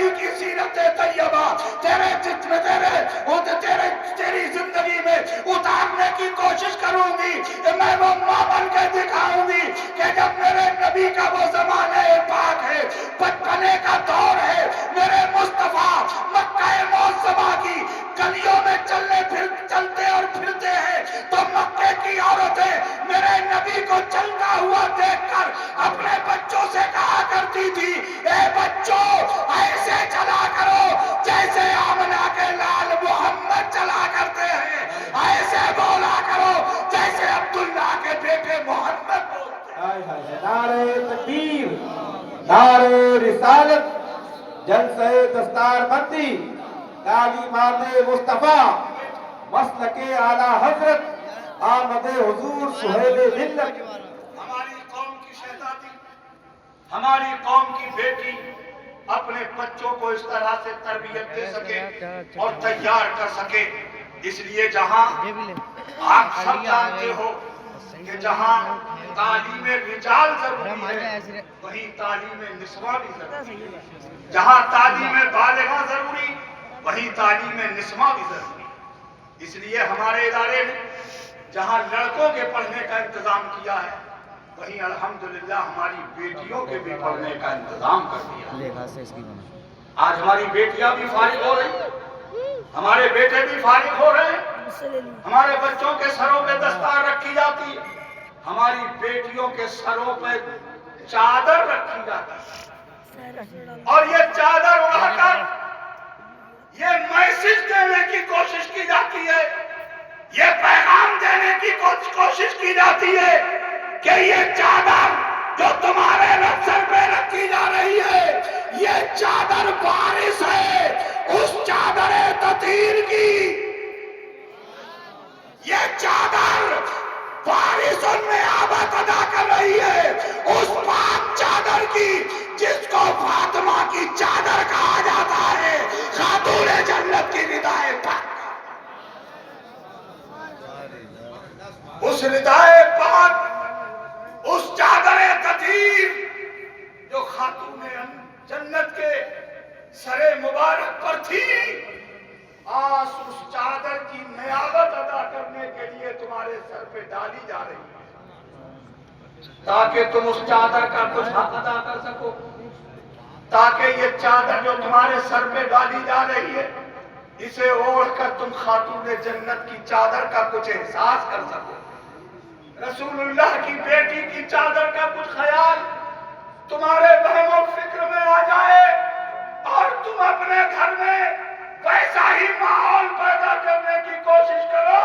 نبی کی سیرت طیبہ تیرے جسم تیری زندگی میں اتارنے کی کوشش کروں گی. میں وہ ماں بن کے دکھاؤں گی کہ جب میرے نبی کا وہ زمانہ پاک ہے، بچپنے کا دور ہے، میرے مصطفیٰ مکہ معظمہ کی گلیوں میں چلتے اور پھرتے ہیں تو مکے کی عورتیں میرے نبی کو چلتا ہوا دیکھ کر اپنے بچوں سے کہا کرتی تھی، اے بچوں ایسے چلا کرو جیسے آمنہ کے لال محمد چلا کرتے ہیں، ایسے بولا کرو جیسے عبداللہ کے بیٹے محمد بولتے ہیں. نعرہ تکبیر، نعرہ رسالت، جلسہ دستار بندی، تعلیمات مصطفیٰ، مسلک اعلی حضرت آمد حضور سہیل ملت. ہماری قوم کی شہزادی، ہماری قوم کی بیٹی اپنے بچوں کو اس طرح سے تربیت دے سکے اور تیار کر سکے. اس لیے جہاں آپ سب جانتے ہو کہ جہاں تعلیم رجال ضروری ہے وہیں تعلیم نسواں بھی ضروری ہے. جہاں تعلیم بالغاں ضروری وہیں تعلیم نسواں بھی ضروری. اس لیے ہمارے ادارے نے جہاں لڑکوں کے پڑھنے کا انتظام کیا ہے وہیں الحمدللہ ہماری بیٹیوں کے بھی پڑھنے کا انتظام کر دیا. آج ہماری بیٹیاں بھی فارغ ہو رہی ہیں، ہمارے بیٹے بھی فارغ ہو رہے ہیں. ہمارے بچوں کے سروں پہ دستار رکھی جاتی ہے، ہماری بیٹیوں کے سروں پہ چادر رکھی جاتی ہے، اور یہ چادر اڑا کر یہ میسج دینے کی کوشش کی جاتی ہے، یہ پیغام دینے کی کوشش کی جاتی ہے کہ یہ چادر جو تمہارے سر پہ رکھی جا رہی ہے یہ چادر بارش ہے اس چادر تطہیر کی. یہ چادر بارش میں آباد ادا کر رہی ہے اس پاک چادر کی جس کو فاطمہ کی چادر کہا جاتا ہے، خاتون جنت کی ردائے پاک. اس ردائے پاک، اس چادر تطہیر جو خاتون جنت کے سر مبارک پر تھی، آج اس چادر کی نیابت ادا کرنے کے لیے تمہارے سر پہ ڈالی جا رہی ہے تاکہ تم اس چادر کا کچھ حق ادا کر سکو، تاکہ یہ چادر جو تمہارے سر پہ ڈالی جا رہی ہے اسے اوڑھ کر تم خاتون جنت کی چادر کا کچھ احساس کر سکو. رسول اللہ کی بیٹی کی چادر کا کچھ خیال تمہارے وہم و فکر میں آ جائے اور تم اپنے گھر میں ویسا ہی ماحول پیدا کرنے کی کوشش کرو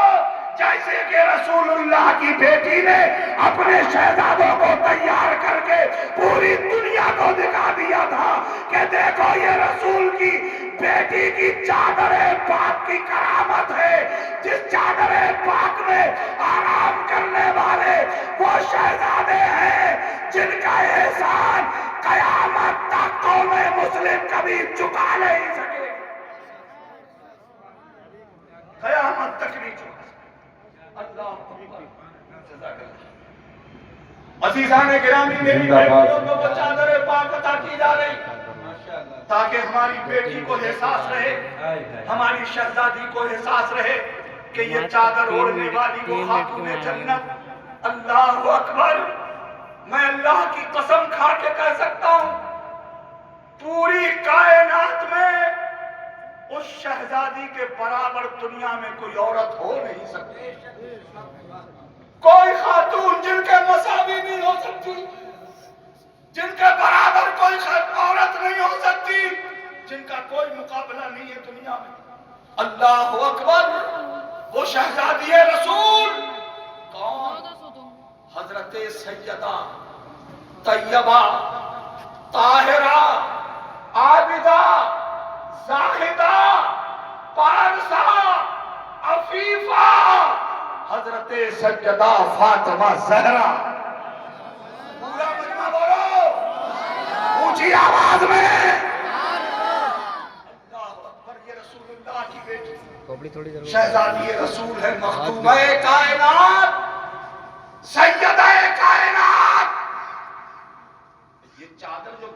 جیسے کہ رسول اللہ کی بیٹی نے اپنے شہزادوں کو تیار کر کے پوری دنیا کو دکھا دیا تھا کہ دیکھو یہ رسول کی بیٹی کی چادر پاک کی کرامت ہے. جس چادر پاک میں آرام کرنے والے وہ شہزادے ہیں جن کا احسان قیامت تک قوم مسلم کبھی چکا نہیں سکے، قیامت تک نہیں چکا. اللہ عزیزان گرامی، میری بیٹیوں کو وہ چادر پاک عطا کی جا رہی تاکہ ہماری بیٹی کو احساس رہے، ہماری شہزادی کو احساس رہے کہ یہ چادر اوڑھنے والی وہ خاتون جنت. اللہ اکبر! میں اللہ کی قسم کھا کے کہہ سکتا ہوں پوری کائنات میں اس شہزادی کے برابر دنیا میں کوئی عورت ہو نہیں سکتی، کوئی خاتون جن کے مساوی نہیں ہو سکتی، جن کے برابر کوئی عورت نہیں ہو سکتی، جن کا کوئی مقابلہ نہیں ہے دنیا میں. اللہ اکبر! وہ شہزادی رسول کون؟ حضرت سیدہ طیبہ طاہرہ عابدہ زاہدہ پارسہ عفیفہ حضرت سیدہ فاطمہ زہرا. پورا مجمع بولو اونچی آواز میں اللہ اکبر! یہ رسول اللہ کی بیٹی شہزادی رسول ہے، مخدومہ کائنات، سیدہ کائنات. یہ چادر جو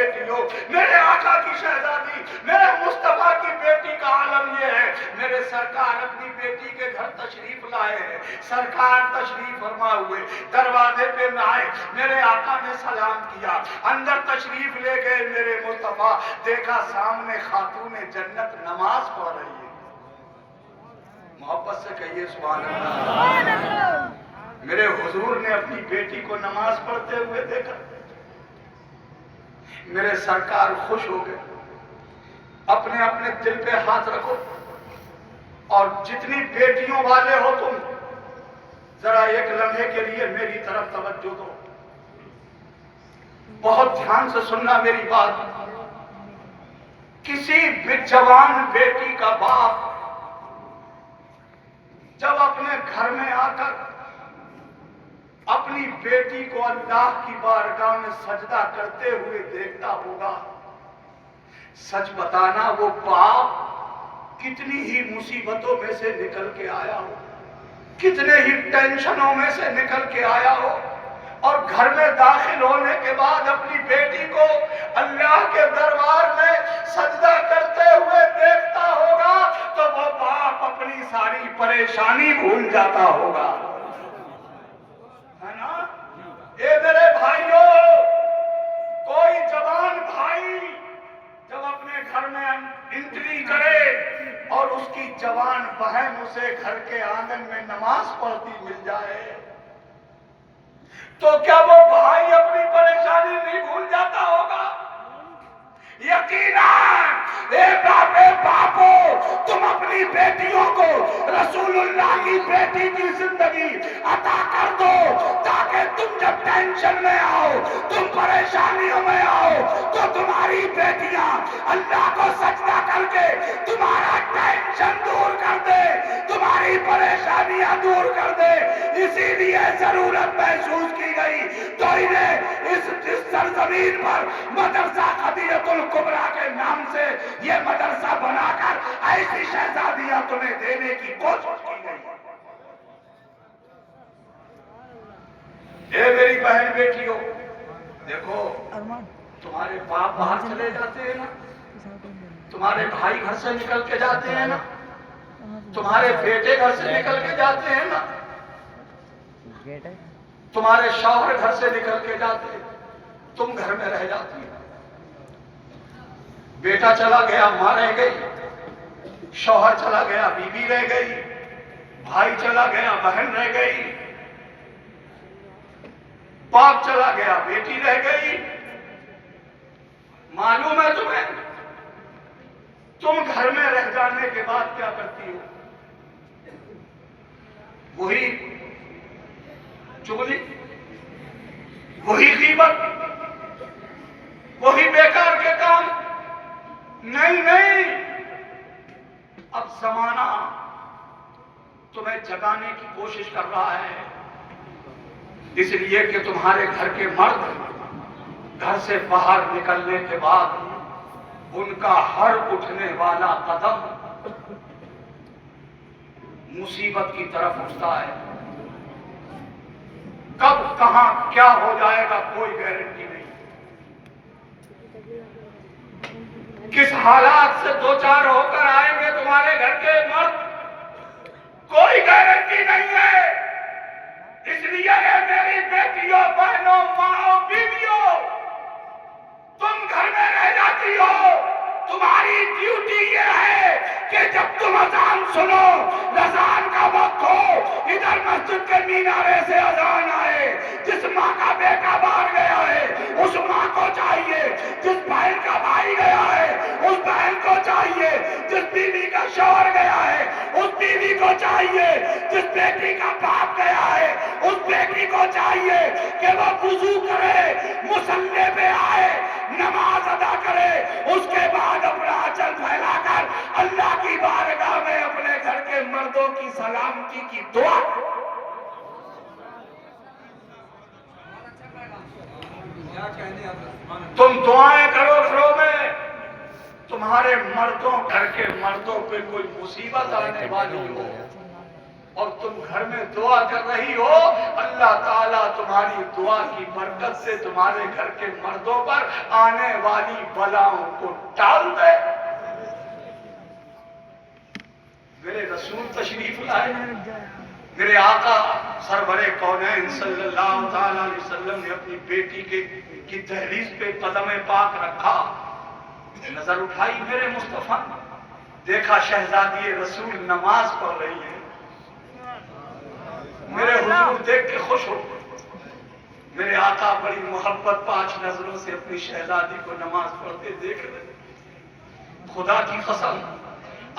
بیٹیوں، میرے آقا کی شہزادی، میرے مصطفیٰ کی بیٹی کا عالم یہ ہے، میرے سرکار اپنی بیٹی کے گھر تشریف لائے ہیں، سرکار تشریف فرما ہوئے، دروازے پہ میں آئے، میرے آقا نے سلام کیا، اندر تشریف لے گئے میرے مصطفیٰ، دیکھا سامنے خاتون جنت نماز پڑھ رہی ہے۔ محبت سے کہیے سبحان اللہ۔ میرے حضور نے اپنی بیٹی کو نماز پڑھتے ہوئے دیکھا، میرے سرکار خوش ہو گئے۔ اپنے اپنے دل پہ ہاتھ رکھو اور جتنی بیٹیوں والے ہو تم، ذرا ایک لمحے کے لیے میری طرف توجہ دو، بہت دھیان سے سننا میری بات۔ کسی بھی جوان بیٹی کا باپ جب اپنے گھر میں آ کر اپنی بیٹی کو اللہ کی بارگاہ میں سجدہ کرتے ہوئے دیکھتا ہوگا، سچ بتانا وہ باپ کتنی ہی مصیبتوں میں سے نکل کے آیا ہو، کتنے ہی ٹینشنوں میں سے نکل کے آیا ہو، اور گھر میں داخل ہونے کے بعد اپنی بیٹی کو اللہ کے دربار میں سجدہ کرتے ہوئے دیکھتا ہوگا تو وہ باپ اپنی ساری پریشانی بھول جاتا ہوگا، ہے نا؟ اے میرے بھائیوں، کوئی جوان بھائی جب اپنے گھر میں انٹری کرے اور اس کی جوان بہن اسے گھر کے آنگن میں نماز پڑھتی مل جائے تو کیا وہ بھائی اپنی پریشانی نہیں بھول جاتا ہوگا؟ یقیناً اے باپو، تم اپنی بیٹیوں کو رسول اللہ کی بیٹی کی زندگی عطا کر دو تاکہ تم جب ٹینشن میں آؤ، تم پریشانیوں میں آؤ تو تمہاری بیٹیاں اللہ کو سجدہ کر کے تمہارا ٹینشن دور کر دے، تمہاری پریشانیاں دور کر دے۔ اسی لیے ضرورت محسوس کی گئی تو انہیں اس سرزمین پر مدرسہ خدیجۃ الکبریٰ کے نام سے یہ مدرسہ بنا کر ایسی شہزادیاں تمہیں دینے کی کوشش کی گئی۔ اے میری بہن بیٹیوں، دیکھو تمہارے باپ باہر چلے جاتے ہیں نا، تمہارے بھائی گھر سے نکل کے جاتے ہیں نا، تمہارے بیٹے گھر سے نکل کے جاتے ہیں نا، تمہارے شوہر گھر سے نکل کے جاتے ہیں، تم گھر میں رہ جاتی ہیں۔ بیٹا چلا گیا ماں رہ گئی، شوہر چلا گیا بیوی رہ گئی، بھائی چلا گیا بہن رہ گئی، باپ چلا گیا بیٹی رہ گئی۔ معلوم ہے تمہیں تم گھر میں رہ جانے کے بعد کیا کرتی ہو؟ وہی چغلی، وہی غیبت، وہی بیکار کے کام۔ نہیں، اب زمانہ تمہیں جگانے کی کوشش کر رہا ہے، اس لیے کہ تمہارے گھر کے مرد گھر سے باہر نکلنے کے بعد ان کا ہر اٹھنے والا قدم مصیبت کی طرف اٹھتا ہے۔ کب کہاں کیا ہو جائے گا کوئی گارنٹی نہیں، کس حالات سے دو چار ہو کر آئیں گے تمہارے گھر کے مرد، کوئی گارنٹی نہیں ہے۔ اس لیے میری بیٹیوں، بہنوں، ماں، بیویوں، تم گھر میں رہ جاتی ہو، تمہاری ڈیوٹی یہ ہے کہ جب تم اذان سنو، اذان کا وقت ہو، ادھر مسجد کے مینارے سے اذان آئے، جس ماں کا بیٹا باہر گیا ہے اس ماں کو چاہیے، جس بہن کا بھائی گیا ہے اس بہن کو چاہیے، جس بیوی کا شوہر گیا ہے اس بیوی کو چاہیے، جس بیٹی کا باپ گیا ہے اس بیٹی کو چاہیے کہ وہ وضو کرے، مصلی پہ آئے، نماز ادا کرے، اس کے بعد اپنا آنچل پھیلا کر اللہ کی بارگاہ میں اپنے گھر کے مردوں کی سلامتی کی دعا۔ تم دعائیں کرو گھروں میں، تمہارے مردوں، گھر کے مردوں پہ کوئی مصیبت آنے والی ہو اور تم گھر میں دعا کر رہی ہو، اللہ تعالیٰ تمہاری دعا کی برکت سے تمہارے گھر کے مردوں پر آنے والی بلاؤں کو ٹال دے۔ میرے رسول تشریف لائے، میرے آقا سرور کونین صلی اللہ تعالیٰ علیہ وسلم نے اپنی بیٹی کی دہلیز پہ قدم پاک رکھا، نظر اٹھائی میرے مصطفیٰ، دیکھا شہزادی رسول نماز پڑھ رہی ہے۔ میرے حضور دیکھ کے خوش ہو، میرے آقا بڑی محبت پانچ نظروں سے اپنی شہزادی کو نماز پڑھتے دیکھ رہے۔ خدا کی قسم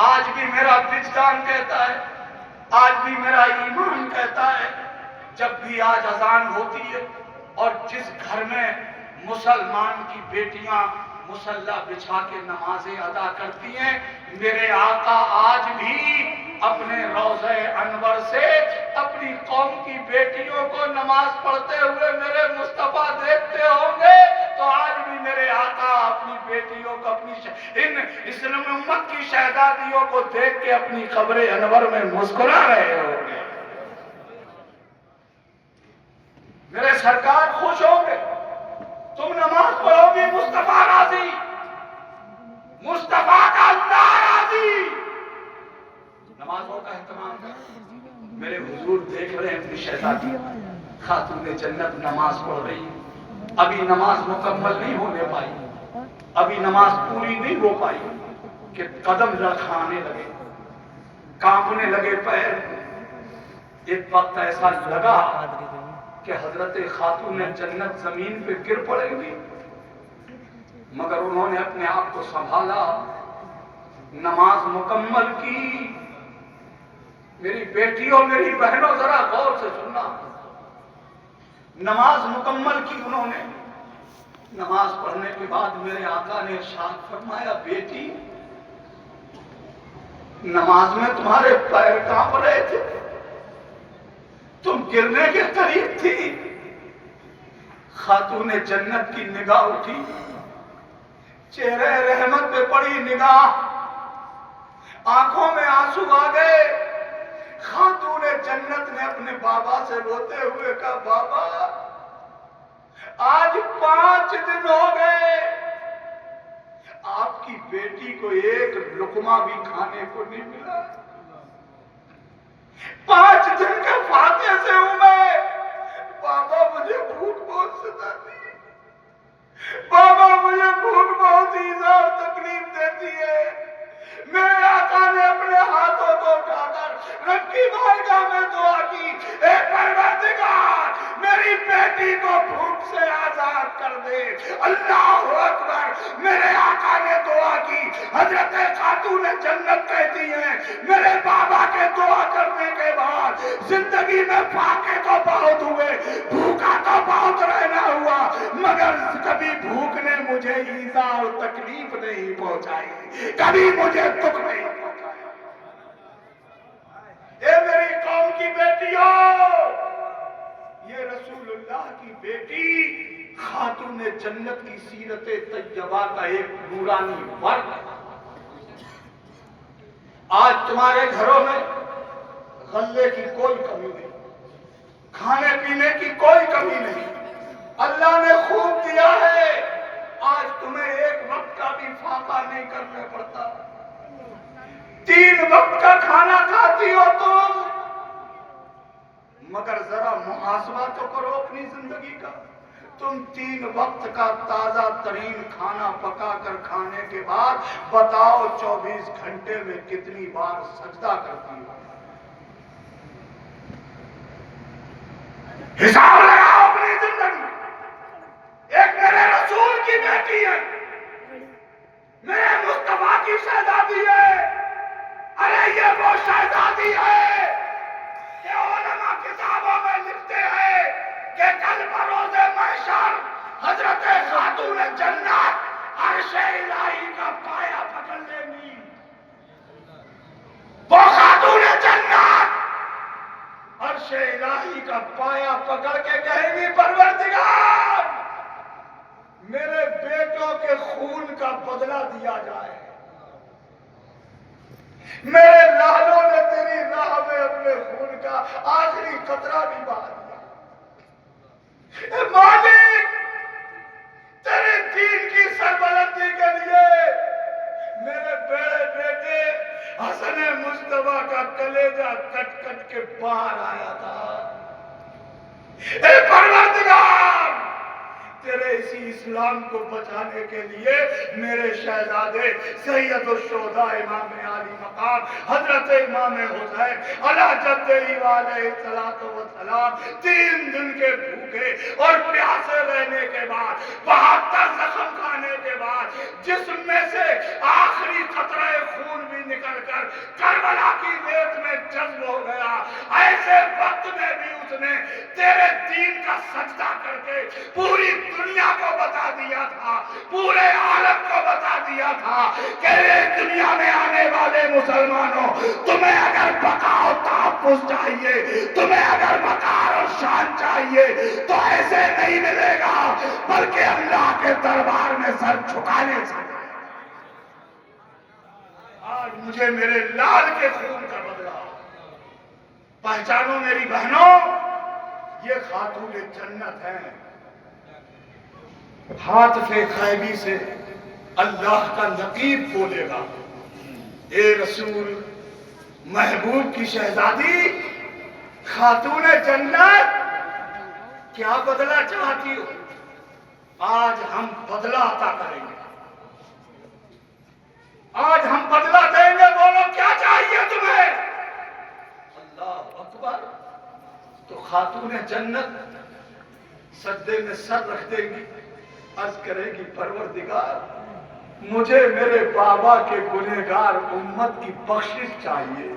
آج بھی میرا وجدان کہتا ہے، آج بھی میرا ایمان کہتا ہے، جب بھی آج اذان ہوتی ہے اور جس گھر میں مسلمان کی بیٹیاں مصلی بچھا کے نمازیں ادا کرتی ہیں، میرے آقا آج بھی اپنے روضہ انور سے اپنی قوم کی بیٹیوں کو نماز پڑھتے ہوئے میرے مصطفیٰ دیکھتے ہوں گے، تو آج بھی میرے آقا اپنی بیٹیوں کو ان اسلام امت کی شہزادیوں کو دیکھ کے اپنی قبر انور میں مسکرا رہے ہوں گے۔ میرے سرکار خوش ہوں گے، تم نماز پڑھو گی، مصطفیٰ راضی، مصطفیٰ کا اللہ راضی۔ نمازوں کا اہتمام کر، میرے حضور دیکھ رہے ہیں اپنی شہزادی خاتون جنت نماز پڑھ رہی، ابھی نماز مکمل نہیں ہونے پائی، ابھی نماز پوری نہیں ہو پائی کہ قدم لڑکھانے لگے، کانپنے لگے پیر۔ ایک وقت ایسا لگا کہ حضرت خاتون جنت زمین پہ گر پڑے گی، مگر انہوں نے اپنے آپ کو سنبھالا، نماز مکمل کی۔ میری بیٹیوں میری بہنوں ذرا غور سے سننا، نماز مکمل کی انہوں نے۔ نماز پڑھنے کے بعد میرے آقا نے ارشاد فرمایا، بیٹی نماز میں تمہارے پیر کانپ رہے تھے، تم گرنے کے قریب تھی۔ خاتون جنت کی نگاہ اٹھی، چہرے رحمت پہ پڑی نگاہ، آنکھوں میں آنسو آ گئے۔ خاتون جنت نے اپنے بابا سے روتے ہوئے کہا، بابا آج 5 دن ہو گئے، آپ کی بیٹی کو ایک لقمہ بھی کھانے کو نہیں ملا، 5 دن کے فاتح سے ہوں میں، بابا مجھے بھوک بہت ستاتی ہے، بابا مجھے بھوک بہت ایذا اور تکلیف دیتی ہے۔ میرے آقا نے اپنے ہاتھوں کو اٹھا کر رب کی بارگاہ میں دعا کی، اے پروردگار میری بیٹی کو بھوک سے آزاد کر دے۔ اللہ اکبر، میرے آقا نے دعا کی۔ حضرت خاتون جنت کہتی ہیں، میرے بابا کے دعا کرنے کے بعد زندگی میں فاقے تو بہت ہوئے، بھوکا تو بہت رہنا ہوا، مگر کبھی بھوک نے مجھے ایذا اور تکلیف نہیں پہنچائی، کبھی مجھے دکھ نہیں پہنچایا۔ اے میری قوم کی بیٹیوں، یہ رسول اللہ کی بیٹی خاتون جنت کی سیرت طیبہ کا ایک نورانی ورق ہے۔ آج تمہارے گھروں میں غلے کی کوئی کمی نہیں، کھانے پینے کی کوئی کمی نہیں، اللہ نے خوب دیا ہے، آج تمہیں ایک وقت کا بھی فاقہ نہیں کرنا پڑتا، 3 وقت کا کھانا کھاتی ہو تم، مگر ذرا محاسبہ تو کرو اپنی زندگی کا، تم 3 وقت کا تازہ ترین کھانا پکا کر کھانے کے بعد بتاؤ 24 گھنٹے میں کتنی بار سجدہ کرتی ہو؟ حساب لگاؤ اپنی زندگی۔ ایک میرے رسول کی بیٹی ہے، میرے مصطفیٰ کی شہزادی ہے، ارے یہ وہ شہزادی ہے کہ علماء کتابوں میں لکھتے ہیں کہ کل بروز محشر حضرت خاتون جنت عرش الہی کا پایا پکڑ لیں گی۔ وہ خاتون جنت عرش الہی کا پایا پکڑ کے کہیں گی، پروردگار میرے بیٹوں کے خون کا بدلہ دیا جائے، میرے لالوں نے تیری راہ میں اپنے اپنے خون کا آخری قطرہ بھی بہا دیا۔ اے مالک، تیرے دین کی سربلندی کے لیے میرے بڑے بیٹے حسن مصطفیٰ کا کلیجہ کٹ کٹ کے باہر آیا تھا۔ اے پروردگار، تیرے اسی اسلام کو بچانے کے لیے میرے شہزادے سید الشہداء امام علی مقام حضرت امام حسین علیہ جدہ علیہ السلام 3 دن کے بھوکے اور پیاسے رہنے کے بعد 72 زخم کھانے کے بعد جسم میں سے آخری قطرہ خون بھی نکل کر کربلا کی ریت میں جذب ہو گیا، ایسے وقت میں بھی اس نے تیرے دین کا سجدہ کر کے پوری دنیا کو بتا دیا تھا، پورے عالم کو بتا دیا تھا کہ دنیا میں آنے والے مسلمانوں، تمہیں اگر بقا و تحفظ چاہیے، تمہیں اگر وقار اور شان چاہیے تو ایسے نہیں ملے گا، بلکہ اللہ کے دربار میں سر جھکانے سے۔ آج مجھے میرے لال کے خون کا بدلہ پہچانو میری بہنوں، یہ خاتون جنت ہیں۔ ہاتف خیبی سے اللہ کا نقیب بولے گا، اے رسول محبوب کی شہزادی خاتون جنت، کیا بدلہ چاہتی ہو؟ آج ہم بدلہ عطا کریں گے، آج ہم بدلہ دیں گے، بولو کیا چاہیے تمہیں؟ اللہ اکبر۔ تو خاتون جنت سجدے میں سر رکھ دے گی، عرض کرے گی پروردگار مجھے میرے بابا کے گنہگار امت کی بخشش چاہیے۔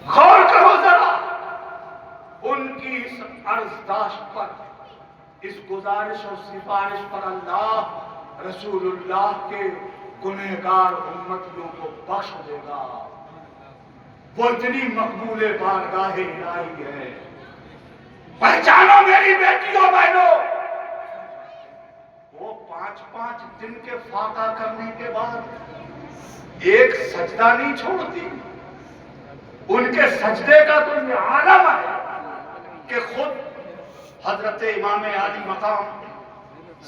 غور کرو ذرا ان کی اس عرضداشت پر، اس گزارش اور سفارش پر اللہ رسول اللہ کے گنہگار امتیوں کو بخش دے گا۔ وہ اتنی مقبول بارگاہ الہی ہے۔ پہچانو میری بیٹیوں بہنوں، وہ 5 دن کے فاقہ کرنے کے بعد ایک سجدہ نہیں چھوڑتی۔ ان کے سجدے کا تو یہ عالم ہے کہ خود حضرت امام علی مقام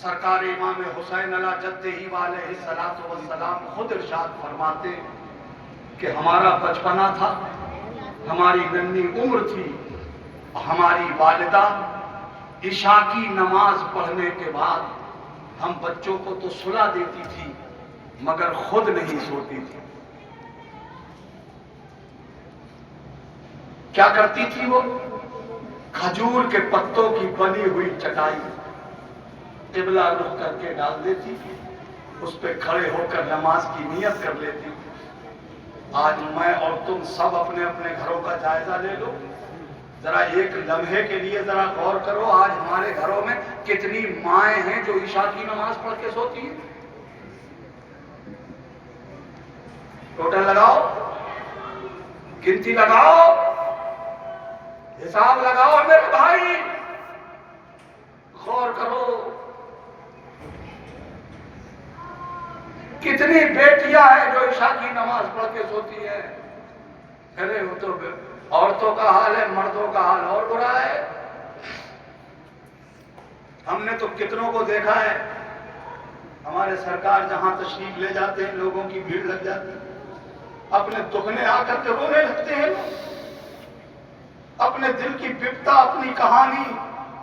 سرکار امام حسین علیہ جدہ علیہ السلام خود ارشاد فرماتے کہ ہمارا بچپنا تھا، ہماری ننھی عمر تھی، ہماری والدہ عشاء کی نماز پڑھنے کے بعد ہم بچوں کو تو سلا دیتی تھی مگر خود نہیں سوتی تھی۔ کیا کرتی تھی وہ؟ کھجور کے پتوں کی بنی ہوئی چٹائی قبلہ رخ کر کے ڈال دیتی، اس پہ کھڑے ہو کر نماز کی نیت کر لیتی۔ آج میں اور تم سب اپنے اپنے گھروں کا جائزہ لے لو، ذرا ایک لمحے کے لیے ذرا غور کرو، آج ہمارے گھروں میں کتنی مائیں ہیں جو عشاء کی نماز پڑھ کے سوتی ہیں؟ ٹوٹل لگاؤ، گنتی لگاؤ، حساب لگاؤ میرے بھائی، غور کرو کتنی بیٹیاں ہیں جو عشاء کی نماز پڑھ کے سوتی ہیں۔ ارے وہ تو عورتوں کا حال ہے، مردوں کا حال اور برا ہے۔ ہم نے تو کتنوں کو دیکھا ہے، ہمارے سرکار جہاں تشریف لے جاتے ہیں لوگوں کی بھیڑ لگ جاتی ہے، اپنے دکھنے آ کر کے رونے لگتے ہیں، اپنے دل کی بپتا، اپنی کہانی،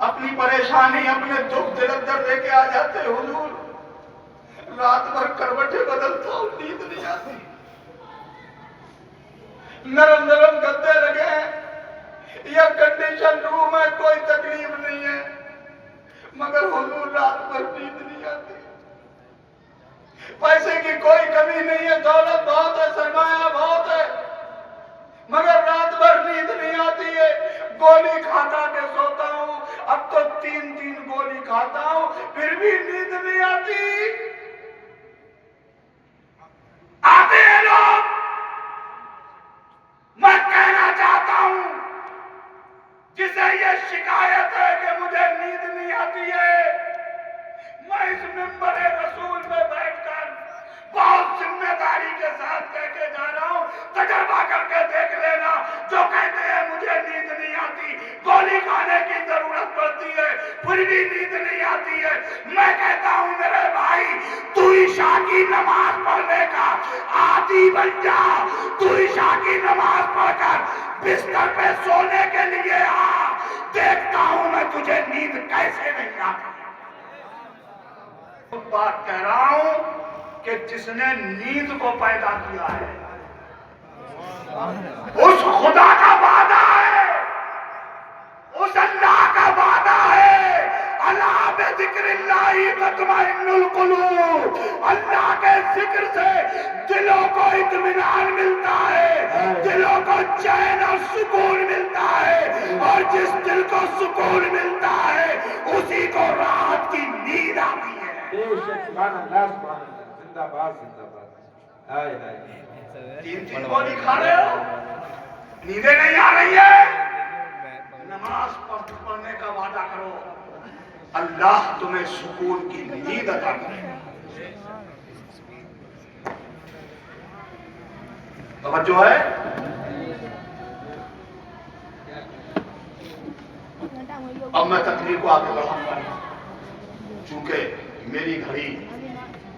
اپنی پریشانی، اپنے دکھ دل اندر لے کے آ جاتے ہیں۔ حضور رات بھر کروٹیں بدلتا ہوں، نیند نہیں آتی، نرم نرم گدے لگے ہیں، ایئر کنڈیشن روم ہے، کوئی تکلیف نہیں ہے، مگر حضور رات بھر نیند نہیں آتی۔ پیسے کی کوئی کمی نہیں ہے، دولت بہت ہے، سرمایہ بہت ہے، مگر رات بھر نیند نہیں آتی ہے۔ گولی کھاتا کے سوتا ہوں، اب تو 3 گولی کھاتا ہوں پھر بھی نیند نہیں آتی۔ آتے ہیں لوگ، میں کہنا چاہتا ہوں جسے یہ شکایت ہے کہ مجھے نیند نہیں آتی ہے، میں اس منبر رسول میں بیٹھ کر بہت ذمہ داری کے ساتھ کہہ کے جا رہا ہوں پڑھنے کا عادی بن جا. تو عشاء کی نماز پڑھ کر بستر پہ سونے کے لیے آ, دیکھتا ہوں میں تجھے نیند کیسے نہیں آتی. بات کہہ رہا ہوں کہ جس نے نیند کو پیدا کیا ہے اس خدا کا وعدہ ہے, اس اللہ کا وعدہ ہے, الا بذکر اللہ تطمئن القلوب. اللہ کے ذکر سے دلوں کو اطمینان ملتا ہے, دلوں کو چین اور سکون ملتا ہے, اور جس دل کو سکون ملتا ہے اسی کو راحت کی نیند آتی ہے. سبحان اللہ سبحان اللہ, زندہ باد زندہ باد. ہائے ہائے. تین گولی کھا رہے ہو, نیندیں نہیں آ رہی ہے, نماز پڑھنے کا وعدہ کرو, اللہ تمہیں سکون کی نیند عطا کرے. توجہ ہے. اب میں تقریر کو آگے بڑھاؤں گا, چونکہ میری گھڑی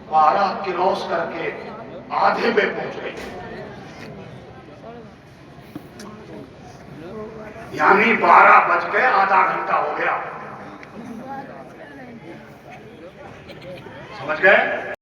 12 کراس کر کے آدھے پہ پہنچ گئی, یعنی 12 بج کے آدھا گھنٹہ ہو گیا. سمجھ گئے؟